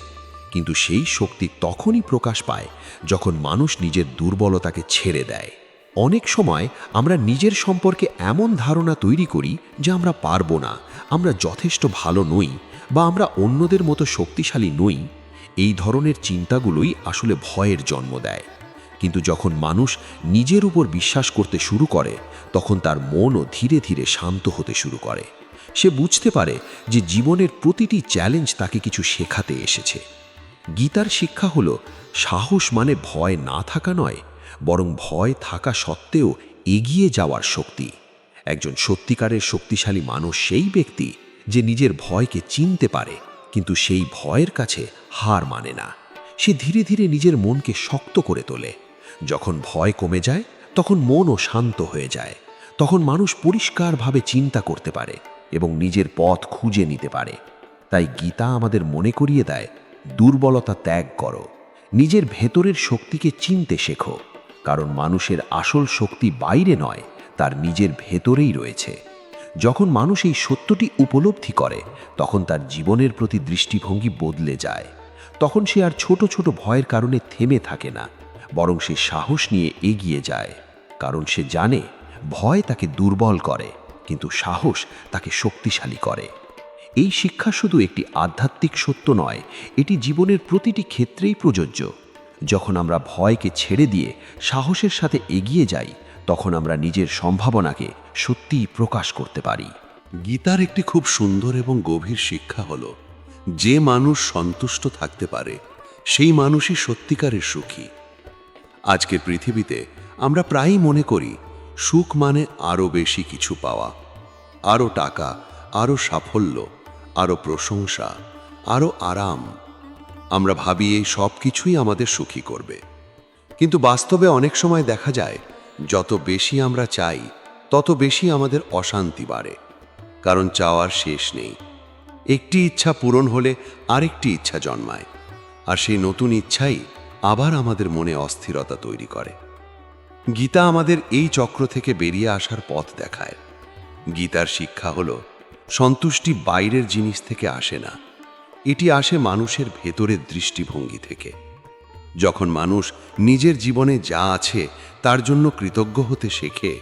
B: কিন্তু সেই শক্তি তখনই প্রকাশ পায় যখন মানুষ নিজের দুর্বলতাকে ছেড়ে দেয়। অনেক সময় আমরা নিজের সম্পর্কে এমন ধারণা তৈরি করি যে আমরা পারবো না, আমরা যথেষ্ট ভালো নই, বা আমরা অন্যদের মতো শক্তিশালী নই। এই ধরনের চিন্তাগুলোই আসলে ভয়ের জন্ম দেয়। কিন্তু যখন মানুষ নিজের উপর বিশ্বাস করতে শুরু করে, তখন তার মনও ধীরে ধীরে শান্ত হতে শুরু করে। সে বুঝতে পারে যে জীবনের প্রতিটি চ্যালেঞ্জ তাকে কিছু শেখাতে এসেছে। গীতার শিক্ষা হলো, সাহস মানে ভয় না থাকা নয়, বরং ভয় থাকা সত্ত্বেও এগিয়ে যাওয়ার শক্তি। একজন সত্যিকারের শক্তিশালী মানুষ সেই ব্যক্তি যে নিজের ভয়কে চিনতে পারে, কিন্তু সেই ভয়ের কাছে হার মানে না। সে ধীরে ধীরে নিজের মনকে শক্ত করে তোলে। যখন ভয় কমে যায়, তখন মনও শান্ত হয়ে যায়। তখন মানুষ পরিষ্কারভাবে চিন্তা করতে পারে এবং নিজের পথ খুঁজে নিতে পারে। তাই গীতা আমাদের মনে করিয়ে দেয়, দুর্বলতা ত্যাগ করো, নিজের ভেতরের শক্তিকে চিনতে শেখো, কারণ মানুষের আসল শক্তি বাইরে নয়, তার নিজের ভেতরেই রয়েছে। যখন মানুষ এই সত্যটি উপলব্ধি করে, তখন তার জীবনের প্রতি দৃষ্টিভঙ্গি বদলে যায়। তখন সে আর ছোট ছোট ভয়ের কারণে থেমে থাকে না, বরং সে সাহস নিয়ে এগিয়ে যায়, কারণ সে জানে ভয় তাকে দুর্বল করে, কিন্তু সাহস তাকে শক্তিশালী করে। এই শিক্ষা শুধু একটি আধ্যাত্মিক সত্য নয়, এটি জীবনের প্রতিটি ক্ষেত্রেই প্রযোজ্য। যখন আমরা ভয়কে ছেড়ে দিয়ে সাহসের সাথে এগিয়ে যাই, তখন আমরা নিজের সম্ভাবনাকে সত্যিই প্রকাশ করতে পারি।
C: গীতার একটি খুব সুন্দর এবং গভীর শিক্ষা হলো, যে মানুষ সন্তুষ্ট থাকতে পারে সেই মানুষই সত্যিকারের সুখী। আজকের পৃথিবীতে আমরা প্রায়ই মনে করি সুখ মানে আরও বেশি কিছু পাওয়া, আরও টাকা, আরও সাফল্য, আরও প্রশংসা, আরও আরাম। আমরা ভাবি এই সব কিছুই আমাদের সুখী করবে, কিন্তু বাস্তবে অনেক সময় দেখা যায় যত বেশি আমরা চাই, তত বেশি আমাদের অশান্তি বাড়ে, কারণ চাওয়ার শেষ নেই। একটি ইচ্ছা পূরণ হলে আরেকটি ইচ্ছা জন্মায়, আর সেই নতুন ইচ্ছাই আবার আমাদের মনে অস্থিরতা তৈরি করে। গীতা আমাদের এই চক্র থেকে বেরিয়ে আসার পথ দেখায়। গীতার শিক্ষা হলো, সন্তুষ্টি বাইরের জিনিস থেকে আসে না, এটি আসে মানুষের ভেতরের দৃষ্টিভঙ্গি থেকে। যখন মানুষ নিজের জীবনে যা আছে তার জন্য কৃতজ্ঞ হতে শেখে,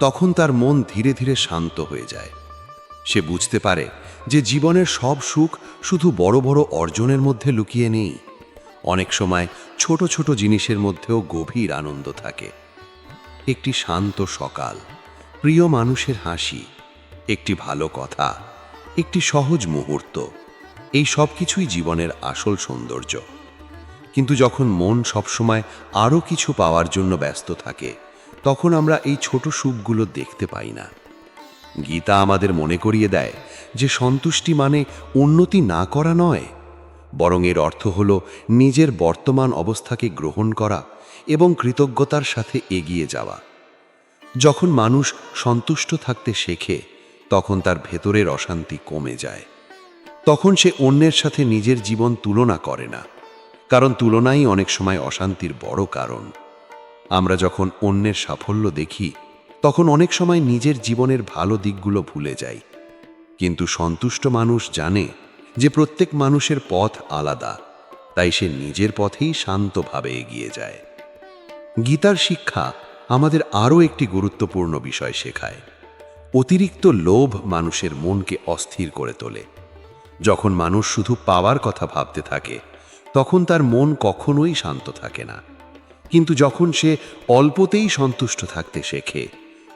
C: তখন তার মন ধীরে ধীরে শান্ত হয়ে যায়। সে বুঝতে পারে যে জীবনের সব সুখ শুধু বড় বড় অর্জনের মধ্যে লুকিয়ে নেই। অনেক সময় ছোট ছোট জিনিসের মধ্যেও গভীর আনন্দ থাকে। একটি শান্ত সকাল, প্রিয় মানুষের হাসি, একটি ভালো কথা, একটি সহজ মুহূর্ত, এই সব কিছুই জীবনের আসল সৌন্দর্য। কিন্তু যখন মন সবসময় আরও কিছু পাওয়ার জন্য ব্যস্ত থাকে, তখন আমরা এই ছোট সুখগুলো দেখতে পাই না। গীতা আমাদের মনে করিয়ে দেয় যে সন্তুষ্টি মানে উন্নতি না করা নয়, বরং এর অর্থ হল নিজের বর্তমান অবস্থাকে গ্রহণ করা এবং কৃতজ্ঞতার সাথে এগিয়ে যাওয়া। যখন মানুষ সন্তুষ্ট থাকতে শেখে, তখন তার ভেতরের অশান্তি কমে যায়। তখন সে অন্যের সাথে নিজের জীবন তুলনা করে না, কারণ তুলনাই অনেক সময় অশান্তির বড় কারণ। আমরা যখন অন্যের সাফল্য দেখি, তখন অনেক সময় নিজের জীবনের ভালো দিকগুলো ভুলে যাই। কিন্তু সন্তুষ্ট মানুষ জানে যে প্রত্যেক মানুষের পথ আলাদা, তাই সে নিজের পথেই শান্তভাবে এগিয়ে যায়। গীতার শিক্ষা আমাদের আরও একটি গুরুত্বপূর্ণ বিষয় শেখায়। অতিরিক্ত লোভ মানুষের মনকে অস্থির করে তোলে।
B: যখন মানুষ শুধু পাওয়ার কথা ভাবতে থাকে তখন তার মন কখনোই শান্ত থাকে না, কিন্তু যখন সে অল্পতেই সন্তুষ্ট থাকতে শেখে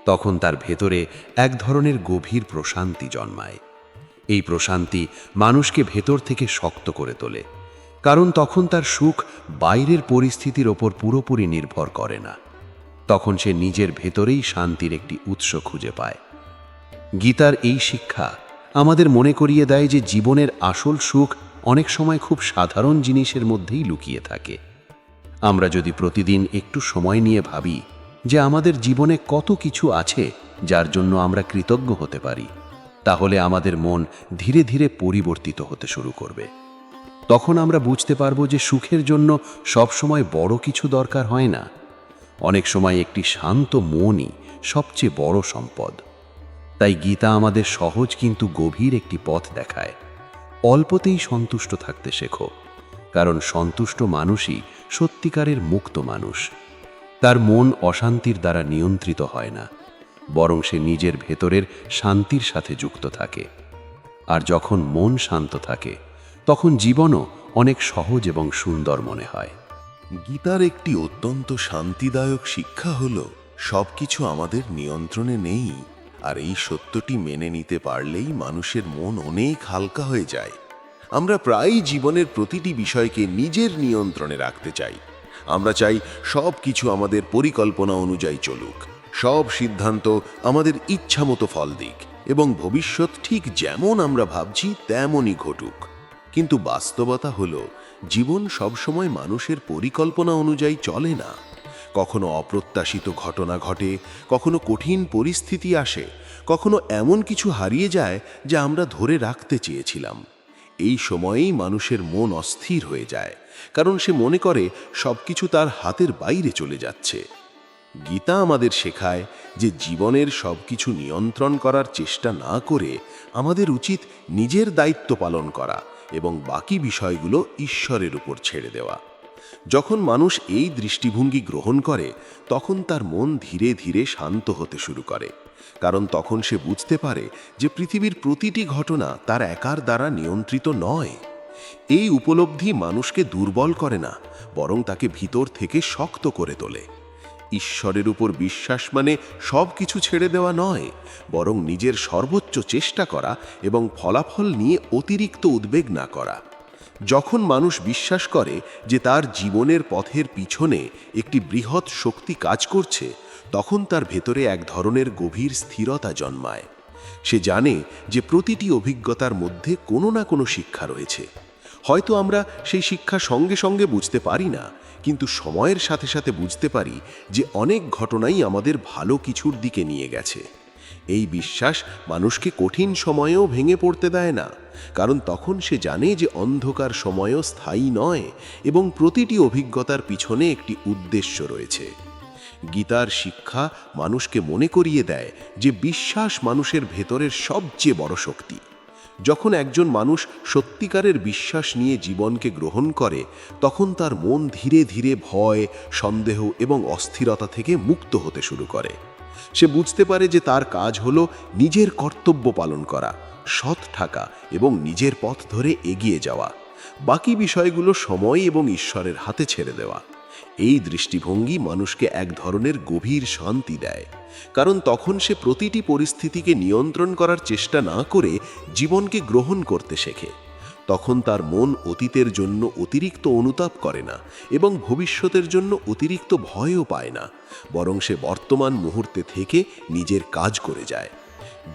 B: তখন তার ভেতরে এক ধরনের গভীর প্রশান্তি জন্মায়। এই প্রশান্তি মানুষকে ভেতর থেকে শক্ত করে তোলে, কারণ তখন তার সুখ বাইরের পরিস্থিতির ওপর পুরোপুরি নির্ভর করে না। তখন সে নিজের ভেতরেই শান্তির একটি উৎস খুঁজে পায়। গীতার এই শিক্ষা আমাদের মনে করিয়ে দেয় যে জীবনের আসল সুখ অনেক সময় খুব সাধারণ জিনিসের মধ্যেই লুকিয়ে থাকে। আমরা যদি প্রতিদিন একটু সময় নিয়ে ভাবি যে আমাদের জীবনে কত কিছু আছে যার জন্য আমরা কৃতজ্ঞ হতে পারি, তাহলে আমাদের মন ধীরে ধীরে পরিবর্তিত হতে শুরু করবে। তখন আমরা বুঝতে পারবো যে সুখের জন্য সবসময় বড় কিছু দরকার হয় না। অনেক সময় একটি শান্ত মনই সবচেয়ে বড় সম্পদ। তাই গীতা আমাদের সহজ কিন্তু গভীর একটি পথ দেখায়। অল্পতেই সন্তুষ্ট থাকতে শেখো, কারণ সন্তুষ্ট মানুষই সত্যিকারের মুক্ত মানুষ। তার মন অশান্তির দ্বারা নিয়ন্ত্রিত হয় না, বরং সে নিজের ভেতরের শান্তির সাথে যুক্ত থাকে। আর যখন মন শান্ত থাকে তখন জীবনও অনেক সহজ এবং সুন্দর মনে হয়।
C: গীতার একটি অত্যন্ত শান্তিদায়ক শিক্ষা হল সবকিছু আমাদের নিয়ন্ত্রণে নেই, আর এই সত্যটি মেনে নিতে পারলেই মানুষের মন অনেক হালকা হয়ে যায়। আমরা প্রায়ই জীবনের প্রতিটি বিষয়কে নিজের নিয়ন্ত্রণে রাখতে চাই। আমরা চাই সব কিছু আমাদের পরিকল্পনা অনুযায়ী চলুক, সব সিদ্ধান্ত আমাদের ইচ্ছামতো ফল দিক এবং ভবিষ্যৎ ঠিক যেমন আমরা ভাবছি তেমনই ঘটুক। কিন্তু বাস্তবতা হলো জীবন সবসময় মানুষের পরিকল্পনা অনুযায়ী চলে না। কখনো অপ্রত্যাশিত ঘটনা ঘটে, কখনো কঠিন পরিস্থিতি আসে, কখনো এমন কিছু হারিয়ে যায় যা আমরা ধরে রাখতে চেয়েছিলাম। এই সময়েই মানুষের মন অস্থির হয়ে যায়, কারণ সে মনে করে সবকিছু তার হাতের বাইরে চলে যাচ্ছে। গীতা আমাদের শেখায় যে জীবনের সবকিছু নিয়ন্ত্রণ করার চেষ্টা না করে আমাদের উচিত নিজের দায়িত্ব পালন করা এবং বাকি বিষয়গুলো ঈশ্বরের উপর ছেড়ে দেওয়া। যখন মানুষ এই দৃষ্টিভঙ্গি গ্রহণ করে তখন তার মন ধীরে ধীরে শান্ত হতে শুরু করে, কারণ তখন সে বুঝতে পারে যে পৃথিবীর প্রতিটি ঘটনা তার একার দ্বারা নিয়ন্ত্রিত নয়। এই উপলব্ধি মানুষকে দুর্বল করে না, বরং তাকে ভিতর থেকে শক্ত করে তোলে। ঈশ্বরের উপর বিশ্বাস মানে সব কিছু ছেড়ে দেওয়া নয়, বরং নিজের সর্বোচ্চ চেষ্টা করা এবং ফলাফল নিয়ে অতিরিক্ত উদ্বেগ না করা। যখন মানুষ বিশ্বাস করে যে তার জীবনের পথের পিছনে একটি বৃহৎ শক্তি কাজ করছে, তখন তার ভেতরে এক ধরনের গভীর স্থিরতা জন্মায়। সে জানে যে প্রতিটি অভিজ্ঞতার মধ্যে কোনো না কোনো শিক্ষা রয়েছে। হয়তো আমরা সেই শিক্ষা সঙ্গে সঙ্গে বুঝতে পারি না, কিন্তু সময়ের সাথে সাথে বুঝতে পারি যে অনেক ঘটনাই আমাদের ভালো কিছুর দিকে নিয়ে গেছে। এই বিশ্বাস মানুষকে কঠিন সময়েও ভেঙে পড়তে দেয় না, কারণ তখন সে জানে যে অন্ধকার সময়ও স্থায়ী নয় এবং প্রতিটি অভিজ্ঞতার পিছনে একটি উদ্দেশ্য রয়েছে। গীতার শিক্ষা মানুষকে মনে করিয়ে দেয় যে বিশ্বাস মানুষের ভেতরের সবচেয়ে বড় শক্তি। যখন একজন মানুষ সত্যিকারের বিশ্বাস নিয়ে জীবনকে গ্রহণ করে, তখন তার মন ধীরে ধীরে ভয়, সন্দেহ এবং অস্থিরতা থেকে মুক্ত হতে শুরু করে। সে বুঝতে পারে যে তার কাজ হলো নিজের কর্তব্য পালন করা, সৎ থাকা এবং নিজের পথ ধরে এগিয়ে যাওয়া। বাকি বিষয়গুলো সময় এবং ঈশ্বরের হাতে ছেড়ে দেওয়া। এই দৃষ্টিভঙ্গি মানুষকে এক ধরনের গভীর শান্তি দেয়, কারণ তখন সে প্রতিটি পরিস্থিতিকে নিয়ন্ত্রণ করার চেষ্টা না করে জীবনকে গ্রহণ করতে শেখে। তখন তার মন অতীতের জন্য অতিরিক্ত অনুতাপ করে না এবং ভবিষ্যতের জন্য অতিরিক্ত ভয়ও পায় না, বরং সে বর্তমান মুহূর্তে থেকে নিজের কাজ করে যায়।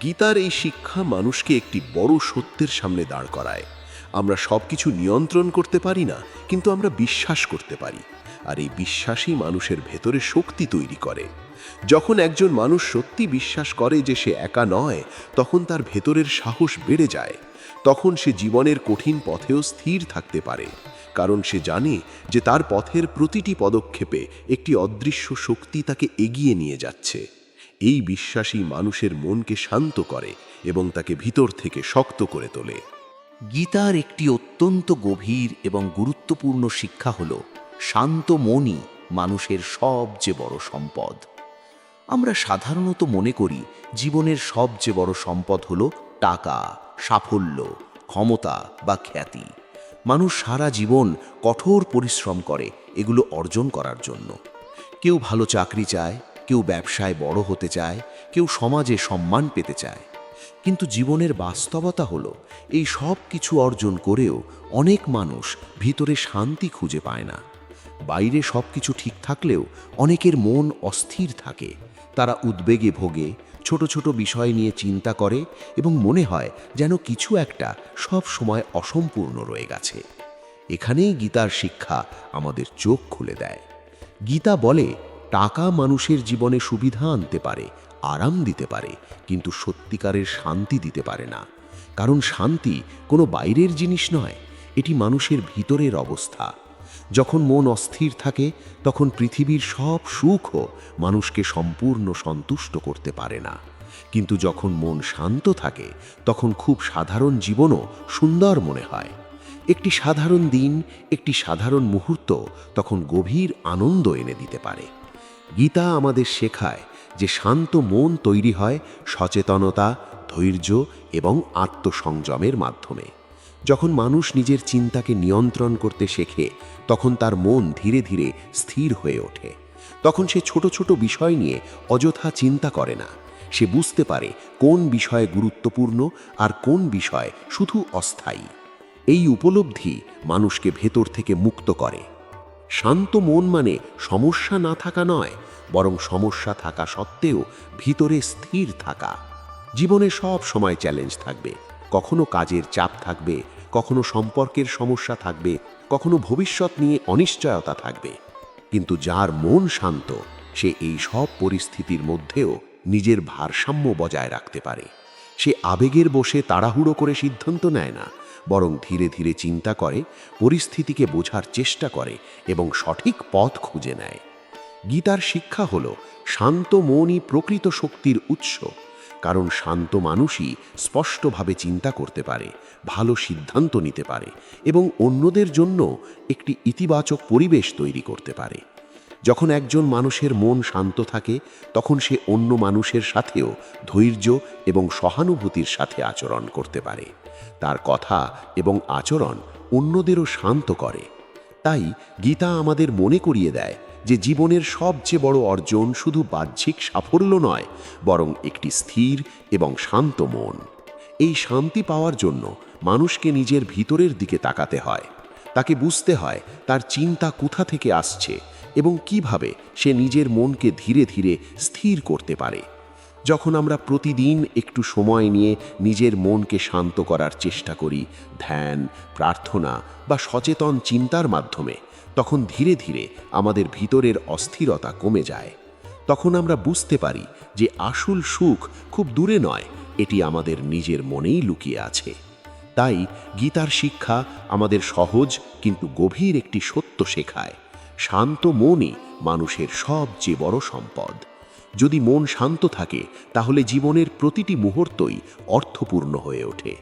C: গীতার এই শিক্ষা মানুষকে একটি বড় সত্যের সামনে দাঁড় করায়। আমরা সবকিছু নিয়ন্ত্রণ করতে পারি না, কিন্তু আমরা বিশ্বাস করতে পারি, আর এই বিশ্বাসই মানুষের ভেতরে শক্তি তৈরি করে। যখন একজন মানুষ সত্যি বিশ্বাস করে যে সে একা নয়, তখন তার ভেতরের সাহস বেড়ে যায়। তখন সে জীবনের কঠিন পথেও স্থির থাকতে পারে, কারণ সে জানে যে তার পথের প্রতিটি পদক্ষেপে একটি অদৃশ্য শক্তি তাকে এগিয়ে নিয়ে যাচ্ছে। এই বিশ্বাসই মানুষের মনকে শান্ত করে এবং তাকে ভিতর থেকে শক্ত করে তোলে।
E: গীতার একটি অত্যন্ত গভীর এবং গুরুত্বপূর্ণ শিক্ষা হল শান্ত মনই মানুষের সবচেয়ে বড় সম্পদ। আমরা সাধারণত মনে করি জীবনের সবচেয়ে বড় সম্পদ হল টাকা, সাফল্য, ক্ষমতা বা খ্যাতি। মানুষ সারা জীবন কঠোর পরিশ্রম করে এগুলো অর্জন করার জন্য। কেউ ভালো চাকরি চায়, কেউ ব্যবসায় বড় হতে চায়, কেউ সমাজে সম্মান পেতে চায়। কিন্তু জীবনের বাস্তবতা হলো এই সব কিছু অর্জন করেও অনেক মানুষ ভিতরে শান্তি খুঁজে পায় না। বাইরে সব কিছু ঠিক থাকলেও অনেকের মন অস্থির থাকে। তারা উদ্বেগে ভোগে, ছোট ছোট বিষয় নিয়ে চিন্তা করে এবং মনে হয় যেন কিছু একটা সব সময় অসম্পূর্ণ রয়ে গেছে। এখানেই গীতার শিক্ষা আমাদের চোখ খুলে দেয়। গীতা বলে, টাকা মানুষের জীবনে সুবিধা আনতে পারে, আরাম দিতে পারে, কিন্তু সত্যিকারের শান্তি দিতে পারে না। কারণ শান্তি কোনো বাইরের জিনিস নয়, এটি মানুষের ভিতরের অবস্থা। যখন মন অস্থির থাকে তখন পৃথিবীর সব সুখও মানুষকে সম্পূর্ণ সন্তুষ্ট করতে পারে না। কিন্তু যখন মন শান্ত থাকে তখন খুব সাধারণ জীবনও সুন্দর মনে হয়। একটি সাধারণ দিন, একটি সাধারণ মুহূর্ত তখন গভীর আনন্দ এনে দিতে পারে। গীতা আমাদের শেখায় যে শান্ত মন তৈরি হয় সচেতনতা, ধৈর্য এবং আত্মসংযমের মাধ্যমে। যখন মানুষ নিজের চিন্তাকে নিয়ন্ত্রণ করতে শেখে তখন তার মন ধীরে ধীরে স্থির হয়ে ওঠে। তখন সে ছোট ছোট বিষয় নিয়ে অযথা চিন্তা করে না। সে বুঝতে পারে কোন বিষয় গুরুত্বপূর্ণ আর কোন বিষয় শুধু অস্থায়ী। এই উপলব্ধি মানুষকে ভেতর থেকে মুক্ত করে। শান্ত মন মানে সমস্যা না থাকা নয়, বরং সমস্যা থাকা সত্ত্বেও ভিতরে স্থির থাকা। জীবনে সব সময় চ্যালেঞ্জ থাকবে, কখনো কাজের চাপ থাকবে, কখনো সম্পর্কের সমস্যা থাকবে, কখনো ভবিষ্যৎ নিয়ে অনিশ্চয়তা থাকবে। কিন্তু যার মন শান্ত সে এই সব পরিস্থিতির মধ্যেও নিজের ভারসাম্য বজায় রাখতে পারে। সে আবেগের বশে তাড়াহুড়ো করে সিদ্ধান্ত নেয় না, বরং ধীরে ধীরে চিন্তা করে, পরিস্থিতিকে বোঝার চেষ্টা করে এবং সঠিক পথ খুঁজে নেয়। গীতার শিক্ষা হল শান্ত মনই প্রকৃত শক্তির উৎস। কারণ শান্ত মানুষই স্পষ্টভাবে চিন্তা করতে পারে, ভালো সিদ্ধান্ত নিতে পারে এবং অন্যদের জন্য একটি ইতিবাচক পরিবেশ তৈরি করতে পারে। যখন একজন মানুষের মন শান্ত থাকে তখন সে অন্য মানুষের সাথেও ধৈর্য এবং সহানুভূতির সাথে আচরণ করতে পারে। তার কথা এবং আচরণ অন্যদেরও শান্ত করে। তাই গীতা আমাদের মনে করিয়ে দেয় যে জীবনের সবচেয়ে বড় অর্জন শুধু বাহ্যিক সাফল্য নয়, বরং একটি স্থির এবং শান্ত মন। এই শান্তি পাওয়ার জন্য মানুষকে নিজের ভিতরের দিকে তাকাতে হয়। তাকে বুঝতে হয় তার চিন্তা কোথা থেকে আসছে এবং কিভাবে সে নিজের মনকে ধীরে ধীরে স্থির করতে পারে। যখন আমরা প্রতিদিন একটু সময় নিয়ে নিজের মনকে শান্ত করার চেষ্টা করি, ধ্যান, প্রার্থনা বা সচেতন চিন্তার মাধ্যমে, তখন ধীরে ধীরে আমাদের ভিতরের অস্থিরতা কমে যায়। তখন আমরা বুঝতে পারি যে আসল সুখ খুব দূরে নয়, এটি আমাদের নিজের মনেই লুকিয়ে আছে। তাই গীতার শিক্ষা আমাদের সহজ কিন্তু গভীর একটি সত্য শেখায়: শান্ত মনই মানুষের সবচেয়ে বড় সম্পদ। যদি মন শান্ত থাকে তাহলে জীবনের প্রতিটি মুহূর্তই অর্থপূর্ণ হয়ে ওঠে।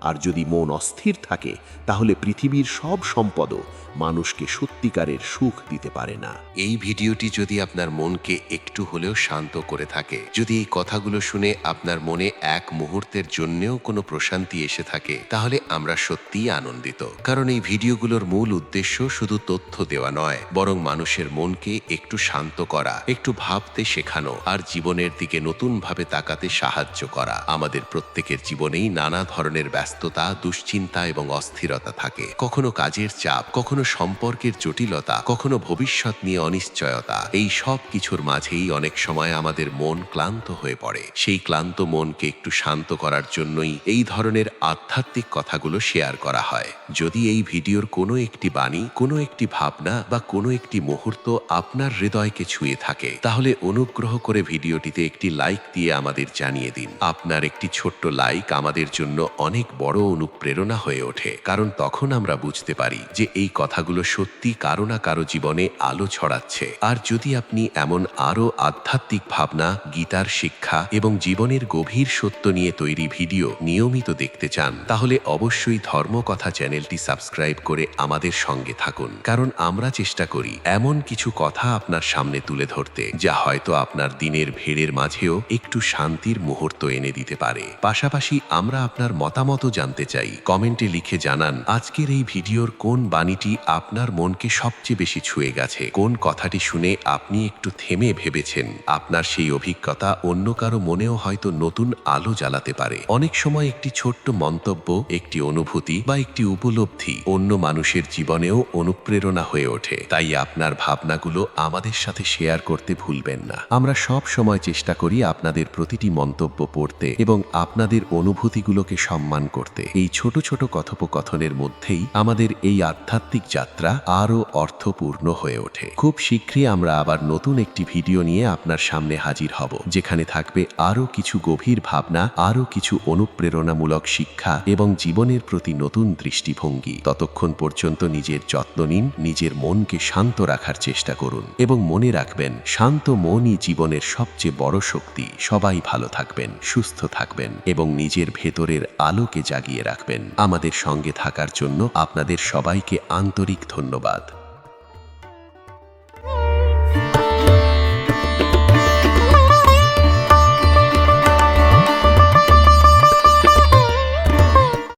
E: আর যদি মন অস্থির থাকে তাহলে পৃথিবীর সব সম্পদও মানুষকে সত্যিকারের সুখ দিতে পারে না।
B: এই ভিডিওটি যদি আপনার মনকে একটু হলেও শান্ত করে থাকে, যদি এই কথাগুলো শুনে আপনার মনে এক মুহূর্তের জন্যেও কোনো প্রশান্তি এসে থাকে, তাহলে আমরা সত্যিই আনন্দিত। কারণ এই ভিডিওগুলোর মূল উদ্দেশ্য শুধু তথ্য দেওয়া নয়, বরং মানুষের মনকে একটু শান্ত করা, একটু ভাবতে শেখানো আর জীবনের দিকে নতুনভাবে তাকাতে সাহায্য করা। আমাদের প্রত্যেকের জীবনেই নানা ধরনের ব্যস্ততা, দুশ্চিন্তা এবং অস্থিরতা থাকে। কখনো কাজের চাপ, কখনো সম্পর্কের জটিলতা, কখনো ভবিষ্যৎ নিয়ে অনিশ্চয়তা। এই সব কিছুর মাঝেই অনেক সময় আমাদের মন ক্লান্ত হয়ে পড়ে। সেই ক্লান্ত মনকে একটু শান্ত করার জন্যই এই ধরনের আধ্যাত্মিক কথাগুলো শেয়ার করা হয়। যদি এই ভিডিওর কোনো একটি বাণী, কোনো একটি ভাবনা বা কোনো একটি মুহূর্ত আপনার হৃদয়কে ছুঁয়ে থাকে, তাহলে অনুগ্রহ করে ভিডিওটিতে একটি লাইক দিয়ে আমাদের জানিয়ে দিন। আপনার একটি ছোট্ট লাইক আমাদের জন্য অনেক বড় অনুপ্রেরণা হয়ে ওঠে, কারণ তখন আমরা বুঝতে পারি যে এই কথাগুলো সত্যি কারো না কারো জীবনে আলো ছড়াচ্ছে। আর যদি আপনি এমন আরো আধ্যাত্মিক ভাবনা, গীতার শিক্ষা এবং জীবনের গভীর সত্য নিয়ে তৈরি ভিডিও নিয়মিত দেখতে চান, তাহলে অবশ্যই ধর্মকথা চ্যানেলটি সাবস্ক্রাইব করে আমাদের সঙ্গে থাকুন। কারণ আমরা চেষ্টা করি এমন কিছু কথা আপনার সামনে তুলে ধরতে যা হয়তো আপনার দিনের ভিড়ের মাঝেও একটু শান্তির মুহূর্ত এনে দিতে পারে। পাশাপাশি আমরা আপনার মতামত মতামতও জানতে চাই। কমেন্টে লিখে জানান আজকের এই ভিডিওর কোন বাণীটি আপনার মনকে সবচেয়ে বেশি ছুঁয়ে গেছে, কোন কথাটি শুনে আপনি একটু থেমে ভেবেছেন। আপনার সেই অভিজ্ঞতা অন্য কারো মনেও হয়তো নতুন আলো জ্বালাতে পারে। অনেক সময় একটি ছোট্ট মন্তব্য, একটি অনুভূতি বা একটি উপলব্ধি অন্য মানুষের জীবনেও অনুপ্রেরণা হয়ে ওঠে। তাই আপনার ভাবনাগুলো আমাদের সাথে শেয়ার করতে ভুলবেন না। আমরা সব সময় চেষ্টা করি আপনাদের প্রতিটি মন্তব্য পড়তে এবং আপনাদের অনুভূতিগুলোকে সম্মান করতে। এই ছোট ছোট কথোপকথনের মধ্যেই আমাদের এই আধ্যাত্মিক যাত্রা আরও অর্থপূর্ণ হয়ে ওঠে। খুব শীঘ্রই আমরা আবার নতুন একটি ভিডিও নিয়ে আপনার সামনে হাজির হব, যেখানে থাকবে আরও কিছু গভীর ভাবনা, আরও কিছু অনুপ্রেরণামূলক শিক্ষা এবং জীবনের প্রতি নতুন দৃষ্টিভঙ্গি। ততক্ষণ পর্যন্ত নিজের যত্ন নিন, নিজের মনকে শান্ত রাখার চেষ্টা করুন এবং মনে রাখবেন, শান্ত মনই জীবনের সবচেয়ে বড় শক্তি। সবাই ভালো থাকবেন, সুস্থ থাকবেন এবং নিজের ভেতরের আলোকে জাগিয়ে রাখবেন। আমাদের সঙ্গে থাকার জন্য আপনাদের সবাইকে আন্তরিক ধন্যবাদ।